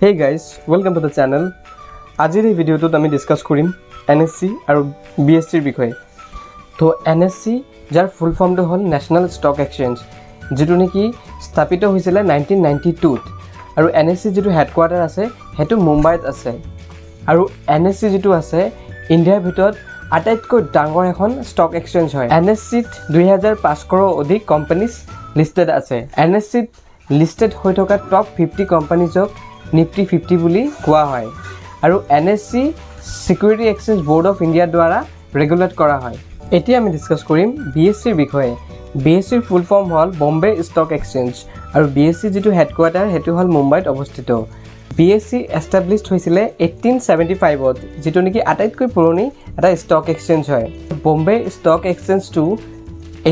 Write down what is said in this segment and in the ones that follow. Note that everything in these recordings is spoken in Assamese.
Hey guys, welcome to the channel. আজিৰ এই ভিডিঅ'টোত আমি ডিছকাছ কৰিম NSC আৰু BSCৰ বিষয়ে। তো NSC যাৰ ফুল ফৰ্মটো হ'ল নেশ্যনেল ষ্টক এক্সচেঞ্জ, যিটো নেকি স্থাপিত হৈছিলে 1992ত, আৰু NSC যিটো হেডকোৱাৰ্টাৰ আছে সেইটো মুম্বাইত আছে। আৰু NSC যিটো আছে ইণ্ডিয়াৰ ভিতৰত আটাইতকৈ ডাঙৰ এখন ষ্টক এক্সচেঞ্জ হয়। NSCত 2500ৰো অধিক কোম্পানীজ লিষ্টেড আছে। NSCত লিষ্টেড হৈ থকা টপ 50 কোম্পানীজক নিফটি 50 বুলি কোৱা হয়। আৰু NSC security exchange board of ইণ্ডিয়াৰ দ্বাৰা ৰেগুলেট কৰা হয়। এতিয়া আমি ডিছকাছ কৰিম BSCৰ বিষয়ে। BSCৰ ফুল ফৰ্ম হ'ল বম্বে ষ্টক এক্সচেঞ্জ, আৰু BSC যিটো হেডকোৱাৰ্টাৰ সেইটো হ'ল মুম্বাইত অৱস্থিত। BSC এষ্টাব্লিছড হৈছিলে 1875ত, যিটো নেকি আটাইতকৈ পুৰণি এটা ষ্টক এক্সচেঞ্জ হয়। বম্বে ষ্টক এক্সচেঞ্জটো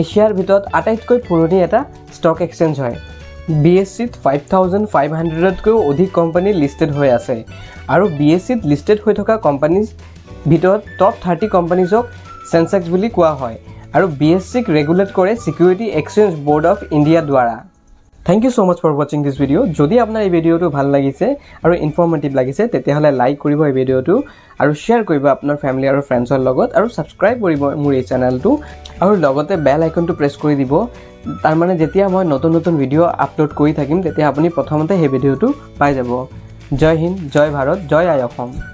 এছিয়াৰ ভিতৰত আটাইতকৈ পুৰণি এটা ষ্টক এক্সচেঞ্জ হয়। BSCত 5500তকৈও অধিক কোম্পানী লিষ্টেড হৈ আছে, আৰু BSCত লিষ্টেড হৈ থকা কোম্পানীজ ভিতৰত টপ 30 কোম্পানীজক চেনচেক্স বুলি কোৱা হয়। আৰু BSCক ৰেগুলেট কৰে security exchange board of India দ্বাৰা। Thank you so' much for ৱাচিং দিছ ভিডিঅ'। যদি আপোনাৰ এই ভিডিঅ'টো ভাল লাগিছে আৰু ইনফৰ্মেটিভ লাগিছে তেতিয়াহ'লে লাইক কৰিব এই ভিডিঅ'টো, আৰু শ্বেয়াৰ কৰিব আপোনাৰ ফেমিলি আৰু ফ্ৰেণ্ডছৰ লগত, আৰু ছাবস্ক্ৰাইব কৰিব মোৰ এই চেনেলটো, আৰু লগতে বেল আইকনটো প্ৰেছ কৰি দিব। তাৰমানে যেতিয়া মই নতুন নতুন ভিডিঅ' আপলোড কৰি থাকিম তেতিয়া আপুনি প্ৰথমতে সেই ভিডিঅ'টো পাই যাব। জয় হিন্দ, জয় ভাৰত, জয় আই অসম।